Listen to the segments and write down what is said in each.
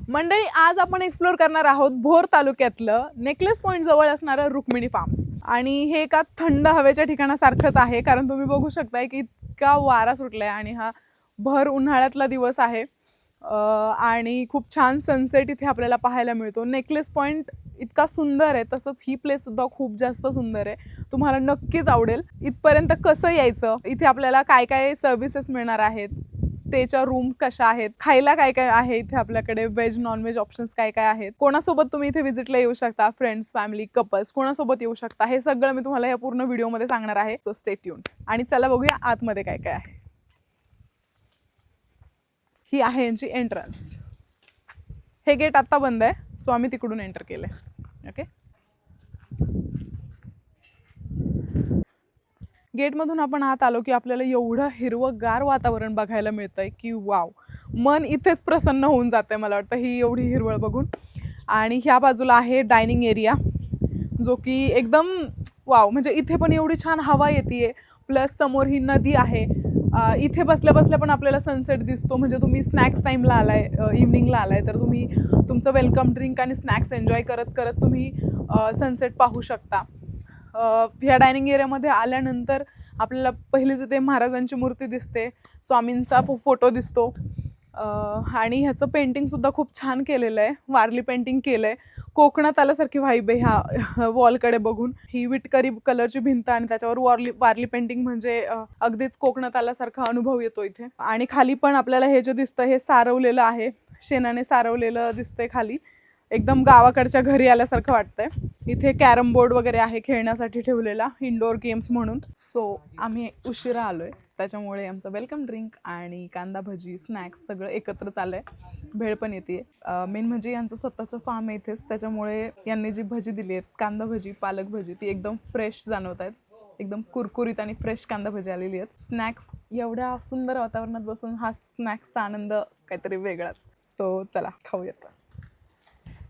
मंडळी, आज आपण एक्सप्लोर करणार आहोत भोर तालुक्यातलं नेकलेस पॉइंट जवळ असणारं रुक्मिणी फार्म्स. आणि हे एका थंड हवेच्या ठिकाणासारखंच आहे, कारण तुम्ही बघू शकताय की इतका वारा सुटलाय आणि हा भर उन्हाळ्यातला दिवस आहे. आणि खूप छान सनसेट इथे आपल्याला पाहायला मिळतो. नेकलेस पॉइंट इतका सुंदर आहे, तसंच ही प्लेस सुद्धा खूप जास्त सुंदर आहे. तुम्हाला नक्कीच आवडेल. इथपर्यंत कसं यायचं, इथे आपल्याला काय काय सर्व्हिसेस मिळणार आहेत, स्टेच्या रूम्स कशा आहेत, खायला काय काय आहे इथे आपल्याकडे, व्हेज नॉन व्हेज ऑप्शन्स काय काय आहेत, कोणासोबत तुम्ही इथे व्हिजिटला येऊ शकता, फ्रेंड्स फॅमिली कपल्स कोणासोबत येऊ शकता, हे सगळं मी तुम्हाला या पूर्ण व्हिडिओमध्ये सांगणार आहे. So stay tune. आणि चला बघूया आतमध्ये काय काय आहे. ही आहे यांची एंट्रन्स. हे गेट आता बंद आहे, सो आम्ही तिकडून एंटर केलंय. ओके, गेटमधून आपण आत आलो की आपल्याला एवढं हिरवंगार वातावरण बघायला मिळतंय की वाव, मन इथेच प्रसन्न होऊन जातंय मला वाटतं ही एवढी हिरवळ बघून. आणि ह्या बाजूला आहे डायनिंग एरिया, जो की एकदम वाव, म्हणजे इथे पण एवढी छान हवा येते. प्लस समोर ही नदी आहे. इथे बसल्या बसल्या पण आपल्याला सनसेट दिसतो. म्हणजे तुम्ही स्नॅक्स टाईमला आलाय, इव्हनिंगला आलाय, तर तुम्ही तुमचं वेलकम ड्रिंक आणि स्नॅक्स एन्जॉय करत करत तुम्ही सनसेट पाहू शकता. ह्या डायनिंग एरियामध्ये आल्यानंतर आपल्याला पहिली तिथे महाराजांची मूर्ती दिसते, स्वामींचा फोटो दिसतो. आणि ह्याचं पेंटिंगसुद्धा खूप छान केलेलं आहे, वारली पेंटिंग केलं आहे. कोकणात आल्यासारखी व्हाईब आहे ह्या वॉलकडे बघून. ही विटकरी कलरची भिंत आणि त्याच्यावर वारली पेंटिंग, म्हणजे अगदीच कोकणात आल्यासारखा अनुभव येतो इथे. आणि खाली पण आपल्याला हे जे दिसतं हे सारवलेलं आहे, शेणाने सारवलेलं दिसतंय खाली. एकदम गावाकडच्या घरी आल्यासारखं वाटतंय. इथे कॅरम बोर्ड वगैरे आहे खेळण्यासाठी ठेवलेला, इंडोर गेम्स म्हणून. सो आम्ही उशिरा आलोय, त्याच्यामुळे आमचं वेलकम ड्रिंक आणि कांदा भजी स्नॅक्स सगळं एकत्र चाललंय. भेळ पण येते. मेन म्हणजे यांचं स्वतःचं फार्म आहे इथेच, त्याच्यामुळे यांनी जी भजी दिली आहेत, कांदा भजी पालक भजी, ती एकदम फ्रेश जाणवत आहेत. एकदम कुरकुरीत आणि फ्रेश कांदा भजी आलेली आहेत. स्नॅक्स एवढ्या सुंदर वातावरणात बसून हा स्नॅक्सचा आनंद काहीतरी वेगळाच. सो चला खाऊयात.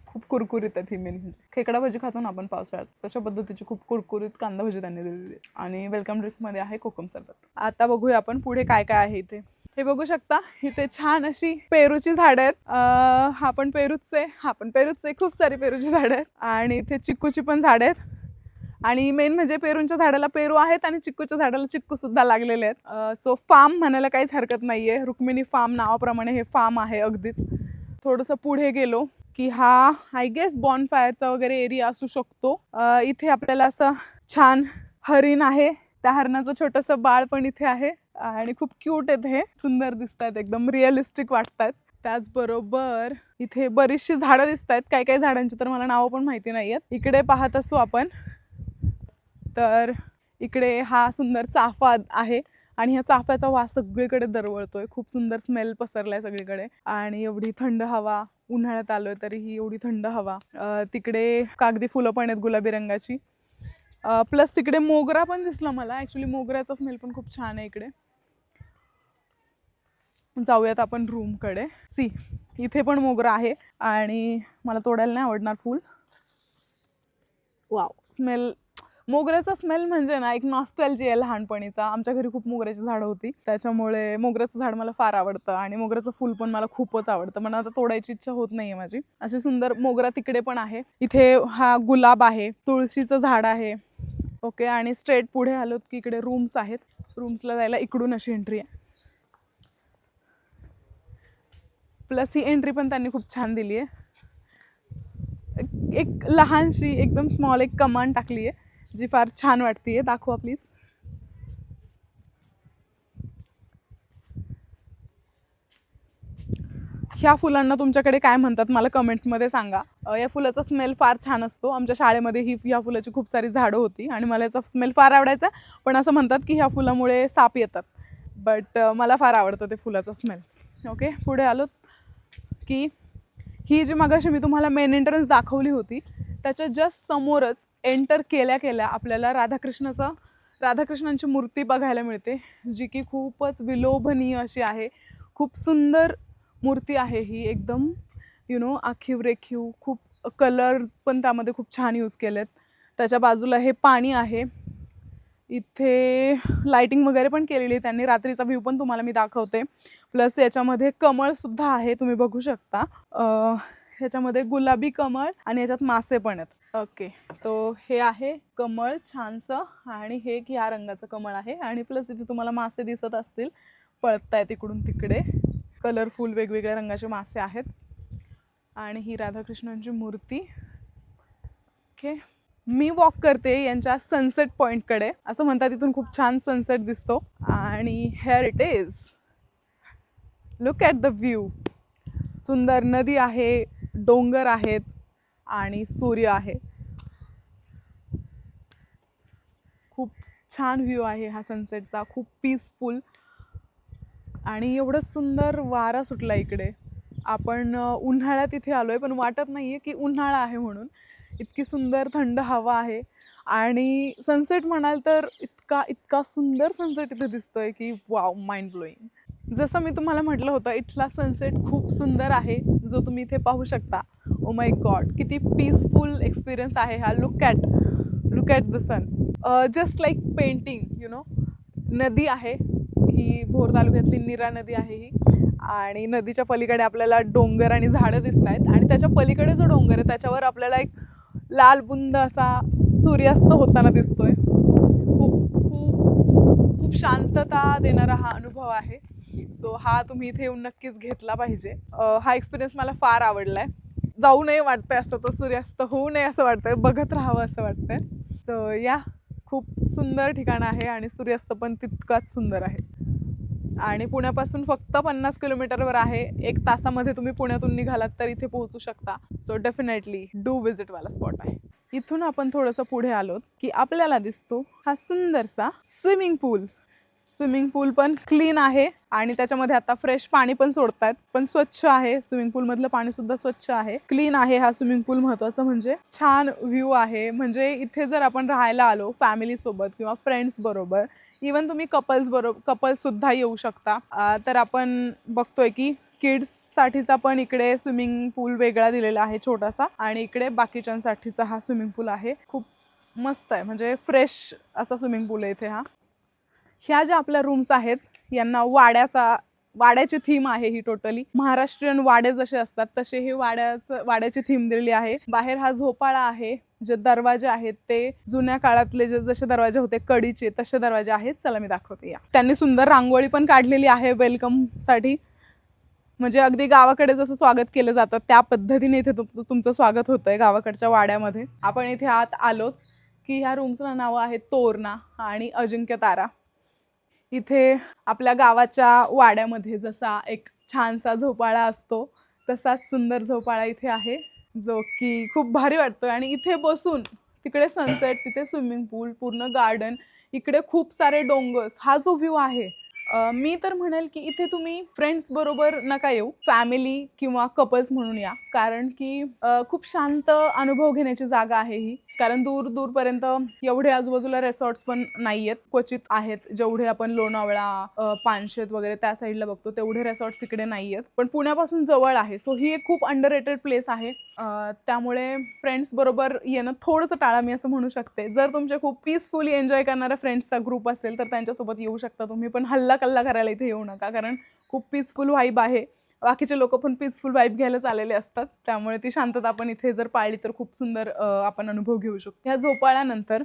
खूप कुरकुरीत आहेत ही. मेन म्हणजे खेकडा भजी खातो ना आपण पावसाळ्यात, तशा पद्धतीची खूप कुरकुरीत कांदा भजी त्यांनी दिलेली आहे. आणि वेलकम ड्रिंकमध्ये आहे कोकम सरबत. आता बघूया आपण पुढे काय काय आहे इथे. हे बघू शकता, इथे छान अशी पेरूची झाडं आहेत. हा पण पेरूच आहे, खूप सारी पेरूची झाडं आहेत. आणि इथे चिक्कूची पण झाडं आहेत. आणि मेन म्हणजे पेरूंच्या झाडाला पेरू आहेत आणि चिक्कूच्या झाडाला चिक्कू सुद्धा लागलेले आहेत. सो फार्म म्हणायला काहीच हरकत नाहीये. रुक्मिणी फार्म नावाप्रमाणे हे फार्म आहे अगदीच. थोडंसं पुढे गेलो की हा आय गेस बॉनफायरचा वगैरे एरिया असू शकतो. इथे आपल्याला असं छान हरिण आहे, त्या हरणाचं छोटंसं बाळ पण इथे आहे. आणि खूप क्यूट आहेत, हे सुंदर दिसत आहेत, एकदम रिअलिस्टिक वाटतात. त्याचबरोबर इथे बरीचशी झाडं दिसत आहेत. काही काही झाडांची तर मला नावं पण माहिती नाही आहेत. इकडे पाहत असू आपण तर इकडे हा सुंदर चाफा आहे आणि ह्या चाफ्याचा वास सगळीकडे दरवळतोय. खूप सुंदर स्मेल पसरलाय सगळीकडे. आणि एवढी थंड हवा, उन्हाळ्यात आलोय तरीही एवढी थंड हवा. तिकडे कागदी फुलं पण आहेत गुलाबी रंगाची. प्लस तिकडे मोगरा पण दिसला मला. ऍक्च्युली मोगऱ्याचा स्मेल पण खूप छान आहे इकडे. जाऊयात आपण रूमकडे. सी, इथे पण मोगरा आहे आणि मला तोडायला नाही आवडणार फुल. वाव, स्मेल, मोगऱ्याचा स्मेल म्हणजे ना एक नॉस्टॅल्जिया आहे लहानपणीचा. आमच्या घरी खूप मोगऱ्याची झाडं होती, त्याच्यामुळे मोगऱ्याचं झाड मला फार आवडतं आणि मोगऱ्याचं फुल पण मला खूपच आवडतं. मला आता तोडायची इच्छा होत नाहीये माझी. असे सुंदर मोगरा तिकडे पण आहे. इथे हा गुलाब आहे, तुळशीचं झाड आहे. ओके, आणि स्ट्रेट पुढे आलोत की इकडे रूम्स आहेत. रूम्सला जायला इकडून अशी एंट्री आहे. प्लस ही एंट्री पण त्यांनी खूप छान दिली आहे. एक लहानशी एकदम स्मॉल एक कमान टाकली आहे, जी फार छान वाटतीये. दाखवा प्लीज. ह्या फुलांना तुमच्याकडे काय म्हणतात मला कमेंटमध्ये सांगा. या फुलाचा स्मेल फार छान असतो. आमच्या शाळेमध्ये ह्या फुलाची खूप सारी झाडं होती आणि मला याचा स्मेल फार आवडायचा. पण असं म्हणतात की ह्या फुलामुळे साप येतात, बट मला फार आवडतं ते फुलाचा स्मेल. ओके, पुढे आलो की ही जी मगाशी मी तुम्हाला मेन एंट्रन्स दाखवली होती, त्याच्या जस्ट समोरच एंटर केल्या केल्या आपल्याला राधाकृष्णांची मूर्ती बघायला मिळते, जी की खूपच विलोभनीय अशी आहे. खूप सुंदर मूर्ती आहे ही, एकदम आखीव रेखीव. खूप कलर पण त्यामध्ये खूप छान यूज केलेत. त्याच्या बाजूला हे पाणी आहे इथे लाइटिंग वगैरे पण केलेली आहे त्यांनी, रात्रीचा व्ह्यू पण तुम्हाला मी दाखवते. प्लस याच्यामध्ये कमळ सुद्धा आहे, तुम्ही बघू शकता. ह्याच्यामध्ये गुलाबी कमळ आणि याच्यात मासे पण आहेत. ओके, तो हे आहे कमळ छानसं, आणि हे एक ह्या रंगाचं कमळ आहे. आणि प्लस इथे तुम्हाला मासे दिसत असतील, पळतायत इकडून तिकडे. कलरफुल वेगवेगळ्या रंगाचे मासे आहेत. आणि ही राधाकृष्णांची मूर्ती. ओके, मी वॉक करते यांच्या सनसेट पॉइंटकडे. असं म्हणतात इथून खूप छान सनसेट दिसतो. आणि hair it is, look at the view. सुंदर नदी आहे, डोंगर आहेत आणि सूर्य आहे. खूप छान व्ह्यू आहे हा सनसेटचा, खूप पीसफुल. आणि एवढं सुंदर वारा सुटला इकडे. आपण उन्हाळ्यात इथे आलोय पण वाटत नाहीये की उन्हाळा आहे म्हणून. इतकी सुंदर थंड हवा आहे. आणि सनसेट म्हणाल तर इतका इतका सुंदर सनसेट इथे दिसतोय की वाव, माइंड ब्लोईंग. जसं मी तुम्हाला म्हटलं होतं, इथला सनसेट खूप सुंदर आहे जो तुम्ही इथे पाहू शकता. ओ माय गॉड, किती पीसफुल एक्सपिरियन्स आहे हा. Look at the sun, just like painting, you know. नदी आहे ही, भोर तालुक्यातली नीरा नदी आहे ही. आणि नदीच्या पलीकडे आपल्याला डोंगर आणि झाडं दिसत आहेत. आणि त्याच्या पलीकडे जो डोंगर आहे त्याच्यावर आपल्याला एक लाल बुंद असा सूर्यास्त होताना दिसतोय. खूप खूप खूप शांतता देणारा हा अनुभव आहे. सो हा तुम्ही इथे येऊन नक्कीच घेतला पाहिजे. हा एक्सपिरियन्स मला फार आवडलाय. जाऊ नये वाटतंय असं, तो सूर्यास्त होऊ नये असं वाटतंय, बघत राहावं असं वाटतंय. सो या, खूप सुंदर ठिकाण आहे आणि सूर्यास्त पण तितकाच सुंदर आहे. आणि पुण्यापासून फक्त 50 किलोमीटरवर आहे. 1 तासामध्ये तुम्ही पुण्यातून निघालात तर इथे पोहोचू शकता. सो डेफिनेटली डू विजिट वाला स्पॉट आहे. इथून आपण थोडंसं पुढे आलोत की आपल्याला दिसतो हा सुंदरसा स्विमिंग पूल. स्विमिंग पूल पण क्लीन आहे आणि त्याच्यामध्ये आता फ्रेश पाणी पण सोडतात, पण स्वच्छ आहे. स्विमिंग पूल मधलं पाणी सुद्धा स्वच्छ आहे, क्लीन आहे हा स्विमिंग पूल. महत्वाचं म्हणजे छान व्ह्यू आहे. म्हणजे इथे जर आपण राहायला आलो फॅमिली सोबत किंवा फ्रेंड्स बरोबर, इवन तुम्ही कपल्स सुद्धा येऊ शकता. तर आपण बघतोय की किड्ससाठीचा पण इकडे स्विमिंग पूल वेगळा दिलेला आहे छोटासा, आणि इकडे बाकीच्यांसाठीचा हा स्विमिंग पूल आहे. खूप मस्त आहे, म्हणजे फ्रेश असा स्विमिंग पूल आहे इथे हा. ह्या ज्या आपल्या रूम्स आहेत यांना वाड्याची थीम आहे ही. टोटली महाराष्ट्रीयन वाडे जसे असतात तसे हे वाड्याची थीम दिलेली आहे. बाहेर हा झोपाळा आहे. जे दरवाजे आहेत ते जुन्या काळातले जसे दरवाजे होते कडीचे तसे दरवाजे आहेत. चला मी दाखवते. या त्यांनी सुंदर रांगोळी पण काढलेली आहे वेलकम साठी. म्हणजे अगदी गावाकडे जसं स्वागत केलं जातं त्या पद्धतीने इथे तुमचं स्वागत होतंय गावाकडच्या वाड्यामध्ये. आपण इथे आत आलो की ह्या रूमचं नाव आहे तोरणा आणि अजिंक्य तारा. इथे आपल्या गावाच्या वाड्यामध्ये जसा एक छानसा झोपाळा असतो तसाच सुंदर झोपाळा इथे आहे, जो की खूप भारी वाटतोय. आणि इथे बसून तिकडे सनसेट, तिथे स्विमिंग पूल, पूर्ण गार्डन, इकडे खूप सारे डोंगर्स, हा जो व्ह्यू आहे. मी तर म्हणेल की इथे तुम्ही फ्रेंड्स बरोबर नका येऊ, फॅमिली किंवा कपल्स म्हणून या. कारण की खूप शांत अनुभव घेण्याची जागा आहे ही. कारण दूर दूरपर्यंत एवढे आजूबाजूला रिसॉर्ट्स पण नाहीयेत, क्वचित आहेत. जेवढे आपण लोणावळा, पानशेत वगैरे त्या साईडला बघतो तेवढे रिसॉर्ट्स इकडे नाहीयेत, पण पुण्यापासून जवळ आहे. सो ही एक खूप अंडररेटेड प्लेस आहे. त्यामुळे फ्रेंड्स बरोबर येणं थोडंसं टाळा, मी असं म्हणू शकते. जर तुमचे खूप पीसफुली एन्जॉय करणारा फ्रेंड्सचा ग्रुप असेल तर त्यांच्यासोबत येऊ शकता तुम्ही, पण हल्ला कल्ला करायला इथे येऊ नका. कारण खूप पीसफुल वाईब आहे. बाकीचे लोक पण पीसफुल वाईब घ्यायला आलेले असतात, त्यामुळे ती शांतता आपण इथे जर पाळली तर खूप सुंदर आपण अनुभव घेऊ शकतो. ह्या झोपाळ्यानंतर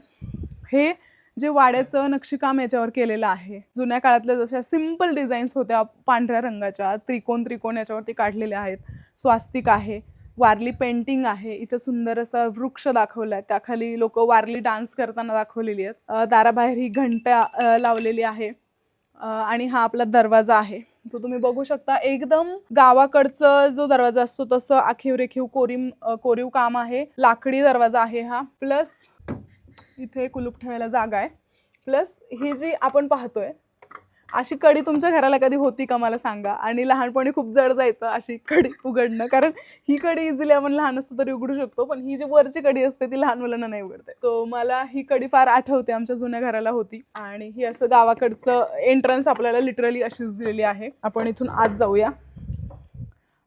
हे जे वाड्याचं नक्षीकाम याच्यावर केलेलं आहे, जुन्या काळातल्या जशा सिम्पल डिझाईन्स होत्या पांढऱ्या रंगाच्या, त्रिकोण याच्यावरती काढलेले आहेत. स्वास्तिक आहे, वारली पेंटिंग आहे. इथं सुंदर असा वृक्ष दाखवलाय, त्याखाली लोक वारली डान्स करताना दाखवलेली आहेत. दाराबाहेर ही घंटा लावलेली आहे. आणि हा आपला दरवाजा आहे जो तुम्ही बघू शकता. एकदम गावाकडचं जो दरवाजा असतो तसं आखीव रेखीव कोरीव काम आहे. लाकडी दरवाजा आहे हा. प्लस इथे कुलूप ठेवायला जागा आहे. प्लस ही जी आपण पाहतोय अशी कडी तुमच्या घराला कधी होती का मला सांगा. आणि लहानपणी खूप जड जायचं अशी कडी उघडणं, कारण ही कडी इझिली आपण लहान असतो तरी उघडू शकतो, पण ही जी वरची कडी असते ती लहान मुलांना नाही उघडते. तो मला ही कडी फार आठवते, आमच्या जुन्या घराला होती. आणि ही असं गावाकडचं एंट्रन्स आपल्याला लिटरली अशीच दिलेली आहे. आपण इथून आत जाऊया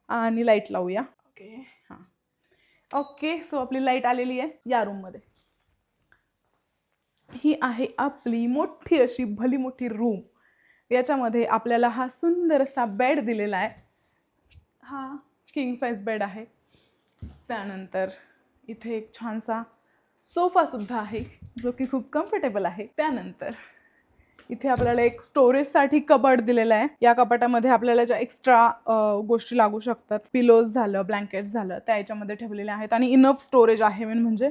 आणि लाईट लावूया. ओके, हां ओके. सो आपली लाईट आलेली आहे या रूम मध्ये. ही आहे आपली मोठी अशी भली मोठी रूम. याच्यामध्ये आपल्याला हा सुंदर असा बेड दिलेला आहे. हा किंग साइज बेड आहे. त्यानंतर इथे एक छानसा सोफा सुद्धा आहे जो की खूप कम्फर्टेबल आहे. त्यानंतर इथे आपल्याला एक स्टोरेजसाठी कबड दिलेला आहे. या कपाटामध्ये आपल्याला ज्या एक्स्ट्रा गोष्टी लागू शकतात, पिलोज झालं, ब्लँकेट्स झालं, त्या याच्यामध्ये ठेवलेले आहेत आणि इनफ स्टोरेज आहे. मेन म्हणजे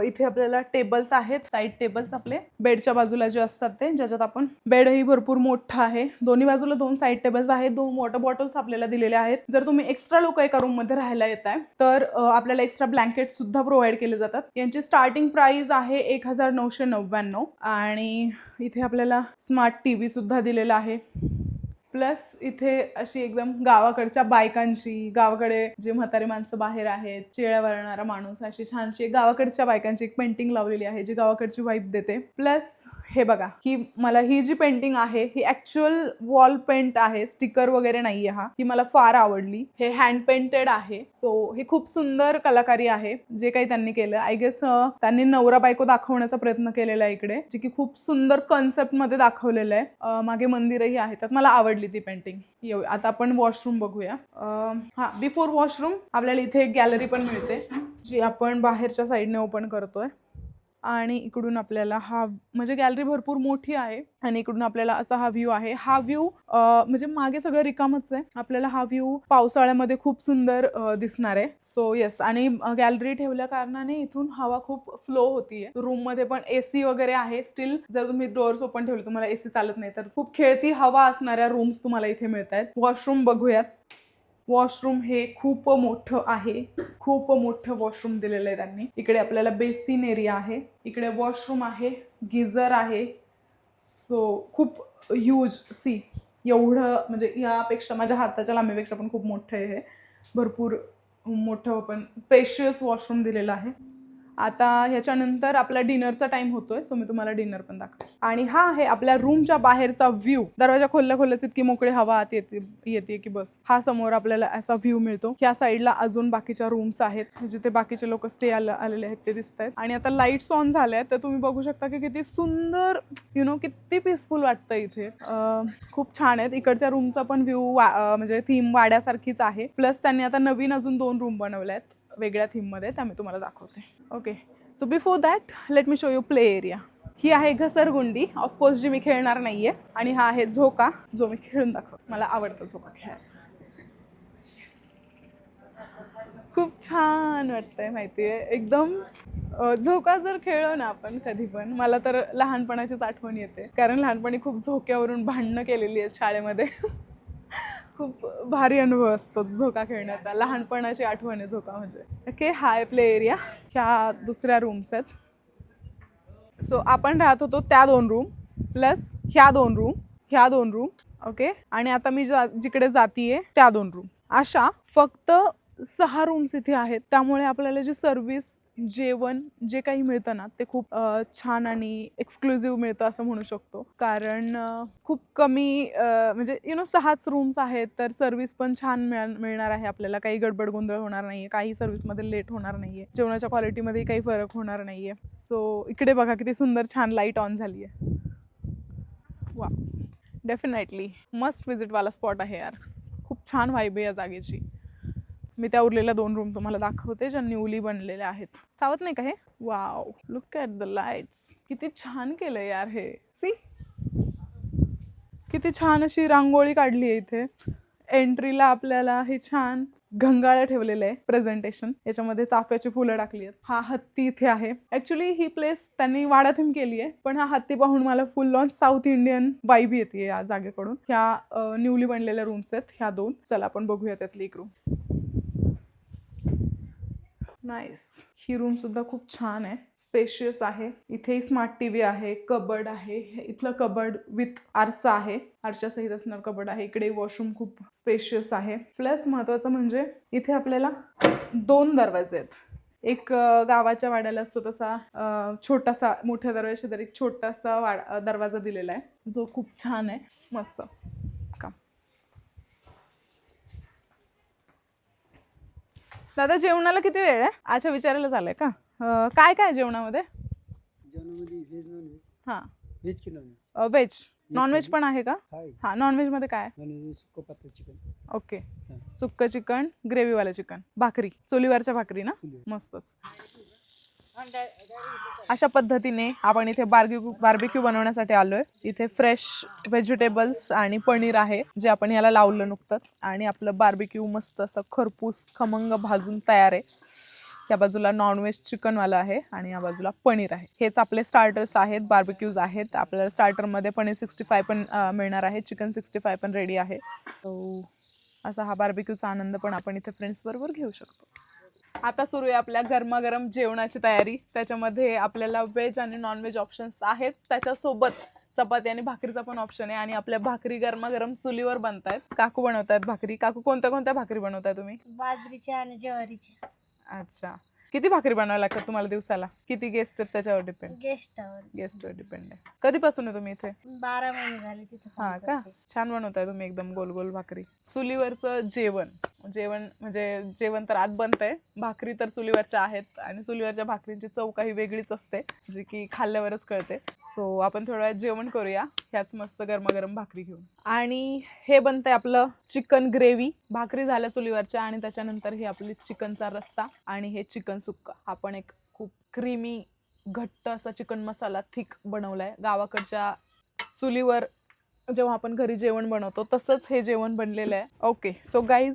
इथे आपल्याला टेबल्स आहेत, साईड टेबल्स आपले बेडच्या बाजूला जे असतात ते, ज्याच्यात आपण बेडही भरपूर मोठा आहे. दोन्ही बाजूला 2 साईड टेबल्स आहेत. 2 वॉटर बॉटल्स आपल्याला दिलेले आहेत. जर तुम्ही एक्स्ट्रा लोक एका रूम मध्ये राहायला येत आहे तर आपल्याला एक्स्ट्रा ब्लँकेट सुद्धा प्रोव्हाइड केले जातात. यांची स्टार्टिंग प्राइस आहे 1999 आणि इथे आपल्याला स्मार्ट टीव्ही सुद्धा दिलेला आहे. प्लस इथे अशी एकदम गावाकडच्या बायकांची, गावाकडे जे म्हातारी माणसं बाहेर आहेत, चेळ्या वळणारा माणूस, अशी छानशी गावाकडच्या बायकांची एक पेंटिंग लावलेली आहे जी गावाकडची वाईब देते. प्लस हे बघा, की मला ही जी पेंटिंग आहे ही ऍक्च्युअल वॉल पेंट आहे, स्टिकर वगैरे नाहीये. ही मला फार आवडली. हे हँड पेंटेड आहे. सो हे खूप सुंदर कलाकारी आहे जे काही त्यांनी केलं. आय गेस त्यांनी नवरा बायको दाखवण्याचा प्रयत्न केलेला आहे इकडे, जे की खूप सुंदर कॉन्सेप्ट मध्ये दाखवलेलं आहे. मागे मंदिरही आहे. त्यात मला आवडली ती पेंटिंग. आता आपण वॉशरूम बघूया. बिफोर वॉशरूम आपल्याला इथे एक गॅलरी पण मिळते जी आपण बाहेरच्या साईडने ओपन करतोय आणि इकडून आपल्याला हा म्हणजे गॅलरी भरपूर मोठी आहे आणि इकडून आपल्याला असा हा व्ह्यू आहे. हा व्ह्यू म्हणजे मागे सगळं रिकामच आहे. आपल्याला हा व्ह्यू पावसाळ्यामध्ये खूप सुंदर दिसणार आहे. सो येस, आणि गॅलरी ठेवल्या कारणाने इथून हवा खूप फ्लो होतीये. रूम मध्ये पण एसी वगैरे आहे. स्टील जर तुम्ही डोअर्स ओपन ठेवले, तुम्हाला एसी चालत नाही, तर खूप खेळती हवा असणाऱ्या रूम्स तुम्हाला इथे मिळत आहेत. वॉशरूम बघूयात. वॉशरूम हे खूप मोठं आहे. खूप मोठं वॉशरूम दिलेलं आहे त्यांनी. इकडे आपल्याला बेसिन एरिया आहे, इकडे वॉशरूम आहे, गिझर आहे. सो खूप ह्यूज, सी एवढं म्हणजे यापेक्षा माझ्या हाताच्या लांबीपेक्षा पण खूप मोठं आहे हे. भरपूर मोठं पण स्पेशियस वॉशरूम दिलेलं आहे. आता ह्याच्यानंतर आपला डिनरचा टाइम होतोय. सो मी तुम्हाला डिनर पण दाखवते. आणि हा आहे आपल्या रूमच्या बाहेरचा व्ह्यू. दरवाजा खोलल्या खोलल्याच इतकी मोकळी हवा आत येते की बस. हा समोर आपल्याला असा व्ह्यू मिळतो. ह्या साईडला अजून बाकीच्या रूम्स आहेत जिथे बाकीचे लोक स्टे आलेले आहेत ते दिसत आहेत. आणि आता लाईट्स ऑन झाल्या तर तुम्ही बघू शकता की किती सुंदर, किती पीसफुल वाटतं इथे. खूप छान आहेत. इकडच्या रूमचा पण व्ह्यू म्हणजे थीम वाड्यासारखीच आहे. प्लस त्यांनी आता नवीन अजून 2 रूम बनवल्या आहेत वेगळ्या थीम मध्ये, त्या मी तुम्हाला दाखवते. Okay, so before that let me show you play area. ही आहे घसरगुंडी, ऑफकोर्स जी मी खेळणार नाहीये. आणि हा आहे झोका, जो मी खेळून दाखवते. मला आवडतं झोका खेळायला. खूप छान वाटतंय माहितीये एकदम. झोका जर खेळलो ना आपण कधी पण, मला तर लहानपणाचीच आठवण येते. कारण लहानपणी खूप झोक्यावरून भांडणं केलेली आहेत शाळेमध्ये. खूप भारी अनुभव असतो झोका खेळण्याचा. लहानपणाची आठवण आहे झोका म्हणजे. ओके, हाय प्ले एरिया. ह्या दुसऱ्या रूम्स आहेत. सो आपण राहत होतो त्या 2 रूम प्लस ह्या 2 रूम, ह्या 2 रूम. ओके, आणि आता मी जिकडे जातीये त्या 2 रूम. अशा फक्त 6 रूम्स इथे आहेत. त्यामुळे आपल्याला जी सर्व्हिस, जेवण जे काही मिळतं ना ते खूप छान आणि एक्सक्लुझिव्ह मिळतं असं म्हणू शकतो. कारण खूप कमी म्हणजे 6च रूम्स आहेत तर सर्व्हिस पण छान मिळणार आहे आपल्याला. काही गडबड गोंधळ होणार नाहीये, काही सर्व्हिसमध्ये लेट होणार नाहीये, जेवणाच्या क्वालिटीमध्ये काही फरक होणार नाहीये. सो इकडे बघा किती सुंदर छान लाईट ऑन झाली आहे. वा, डेफिनेटली मस्ट विजिट वाला स्पॉट आहे यार. खूप छान व्हाईब आहे या जागेची. मी त्या उरलेल्या 2 रूम तुम्हाला दाखवते ज्या न्यूली बनलेल्या आहेत. सावत नाही का हे? Wow, look at the lights. किती छान केलंय यार हे. सी, किती छान अशी रांगोळी काढली आहे इथे. एंट्रीला आपल्याला हे छान घंगाळं ठेवलेलं आहे प्रेझेंटेशन. याच्यामध्ये चाफ्याची फुलं टाकली आहेत. हा हत्ती इथे आहे. ऍक्च्युली ही प्लेस त्यांनी वाडा थीम केली आहे, पण हा हत्ती पाहून मला फुल ऑन साऊथ इंडियन वाईब येते या जागेकडून. ह्या न्यूली बनलेल्या रूम्स आहेत ह्या 2. चला आपण बघूया त्यातली एक रूम. नाईस. ही रूम सुद्धा खूप छान आहे, स्पेशियस आहे. इथेही स्मार्ट टीव्ही आहे, कबर्ड आहे. इथलं कबर्ड विथ आरसा आहे, आरशासहित असणार कबर्ड आहे. इकडे वॉशरूम खूप स्पेशियस आहे. प्लस महत्वाचं म्हणजे इथे आपल्याला 2 दरवाजे आहेत. एक गावाच्या वाड्याला असतो तसा छोटासा, मोठ्या दरवाजा शेजारी एक छोटासा दरवाजा दिलेला आहे जो खूप छान आहे, मस्त. दादा, जेवणाला किती वेळ आहे? अच्छा, विचारायला झालंय का? काय काय जेवणामध्ये? जेवणामध्ये व्हेज नॉन व्हेज हा व्हेज की नॉन व्हेज नॉनव्हेज पण आहे का? व्हेज? हा नॉनव्हेज मध्ये काय? नॉन सुक्क पातळ चिकन. ओके, सुक्क चिकन, ग्रेव्हीवालं चिकन, भाकरी, चुलीवरच्या भाकरी ना, मस्तच. अशा पद्धतीने आपण इथे बार्बिक्यू बनवण्यासाठी आलोय. इथे फ्रेश व्हेजिटेबल्स आणि पनीर आहे जे आपण याला लावलं नुकतंच, आणि आपलं बार्बिक्यू मस्त असं खरपूस खमंग भाजून तयार आहे. या बाजूला नॉनव्हेज चिकनवाला आहे आणि या बाजूला पनीर आहे. हेच आपले स्टार्टर्स आहेत, बार्बिक्यूज आहेत. आपल्याला स्टार्टरमध्ये पनीर 65 पण मिळणार आहे, चिकन 65 पण रेडी आहे. सो असा हा बार्बिक्यूचा आनंद पण आपण इथे फ्रेंड्स बरोबर घेऊ शकतो. आता सुरू आहे आपल्या गरमागरम जेवणाची तयारी. त्याच्यामध्ये आपल्याला व्हेज आणि नॉनव्हेज ऑप्शन्स आहेत, त्याच्यासोबत चपाती आणि भाकरीचा पण ऑप्शन आहे. आणि आपल्या भाकरी गरमागरम चुलीवर बनतायत. काकू बनवतायत भाकरी. काकू कोणत्या कोणत्या भाकरी बनवताय तुम्ही? बाजरीच्या आणि ज्वारीच्या. अच्छा, किती भाकरी बनवायला लागतात तुम्हाला दिवसाला? किती गेस्ट आहेत त्याच्यावर डिपेंड? गेस्टवर डिपेंड आहे. कधीपासून आहे तुम्ही इथे? 12 महिने झाले तिथे. हा का, छान बनवताय तुम्ही एकदम गोल गोल भाकरी. चुलीवरचं जेवण म्हणजे जेवण तर आत बनतंय, भाकरी तर चुलीवरच्या आहेत आणि चुलीवरच्या भाकरींची चव काही वेगळीच असते, जी की खाल्ल्यावरच कळते. सो आपण थोड्या वेळात जेवण करूया ह्याच मस्त गरमागरम भाकरी घेऊन. आणि हे बनतंय आपलं चिकन ग्रेव्ही. भाकरी झाल्या चुलीवरच्या आणि त्याच्यानंतर हे आपली चिकनचा रस्सा आणि हे चिकन सुक्का. आपण एक खूप क्रीमी घट्ट असा चिकन मसाला थिक बनवलाय. गावाकडच्या चुलीवर जेव्हा आपण घरी जेवण बनवतो तसंच हे जेवण बनलेलं आहे. ओके, सो गाईज,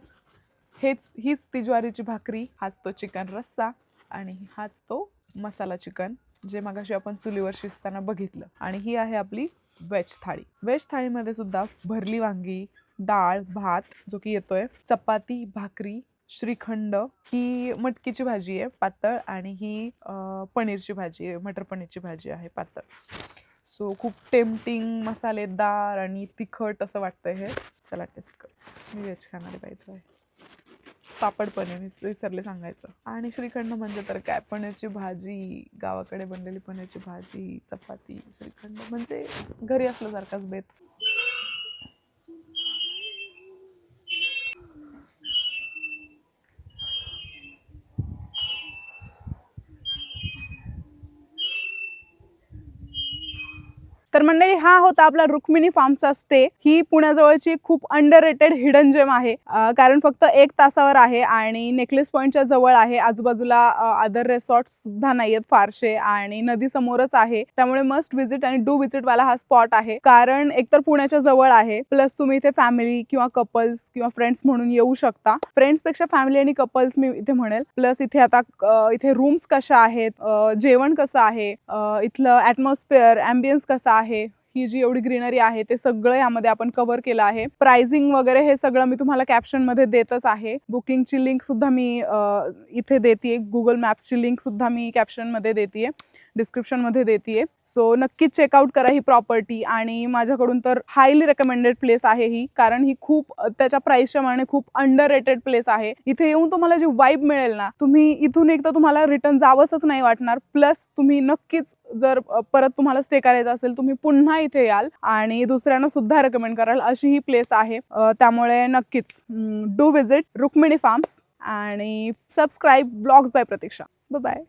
हीच ती ज्वारीची भाकरी, हाच तो चिकन रस्सा आणि हाच तो मसाला चिकन जे मगाशी आपण चुलीवर शिजताना बघितलं. आणि ही आहे आपली व्हेज थाळी. व्हेज थाळीमध्ये सुद्धा भरली वांगी, डाळ, भात जो की येतोय, चपाती, भाकरी, श्रीखंड, ही मटकीची भाजी आहे पातळ, आणि ही पनीरची भाजी आहे, मटर पनीरची भाजी आहे पातळ. सो खूप टेम्पटिंग, मसालेदार आणि तिखट असं वाटतंय हे. चला टेस्ट कर. मी व्हेज खाणारी बाईच आहे. पापड पण आहे, विसरले सांगायचं. आणि श्रीखंड म्हणजे तर काय, पनीरची भाजी, गावाकडे बनलेली पनीरची भाजी, चपाती, श्रीखंड म्हणजे घरी असल्यासारखाच बेत. तर मंडळी, हा होता आपला रुक्मिणी फार्मचा स्टे. ही पुण्याजवळची खूप अंडररेटेड हिडन जेम आहे, कारण फक्त 1 तासावर आहे आणि नेकलेस पॉईंटच्या जवळ आहे. आजूबाजूला अदर रिसॉर्ट सुद्धा नाहीयेत फारसे आणि नदी समोरच आहे. त्यामुळे मस्ट विजिट आणि डू विजिट वाला हा स्पॉट आहे, कारण एकतर पुण्याच्या जवळ आहे, प्लस तुम्ही इथे फॅमिली किंवा कपल्स किंवा फ्रेंड्स म्हणून येऊ शकता. फ्रेंड्सपेक्षा फॅमिली आणि कपल्स मी इथे म्हणेल. प्लस इथे आता इथे रूम्स कशा आहेत, जेवण कसं आहे, इथलं ॲटमॉस्फिअर, ॲम्बियन्स कसा आहे, ही जी एवढी ग्रीनरी आहे ते सगळं यामध्ये आपण कव्हर केलं आहे. प्राइसिंग वगैरे हे सगळं मी तुम्हाला कॅप्शन मध्ये देतच आहे. बुकिंगची लिंक सुद्धा मी इथे देतीये, गुगल मॅप्सची लिंक सुद्धा मी कॅप्शन मध्ये देतीये, डिस्क्रिप्शन मध्ये देतीये. सो नक्कीच चेकआउट करा ही प्रॉपर्टी. आणि माझ्याकडून तर हायली रेकमेंडेड प्लेस आहे ही, कारण ही खूप त्याच्या प्राइसच्या मानाने खूप अंडररेटेड प्लेस आहे. इथे येऊन तुम्हाला जी वाईब मिळेल ना, तुम्ही इथून एकदा तुम्हाला रिटर्न जावंसच नाही वाटणार. प्लस तुम्ही नक्कीच जर परत तुम्हाला स्टे करायचा असेल तुम्ही पुन्हा इथे याल आणि दुसऱ्यांना सुद्धा रेकमेंड कराल, अशी ही प्लेस आहे. त्यामुळे नक्कीच डू विजिट रुक्मिणी फार्म्स आणि subscribe blogs bye Pratiksha. Bye bye.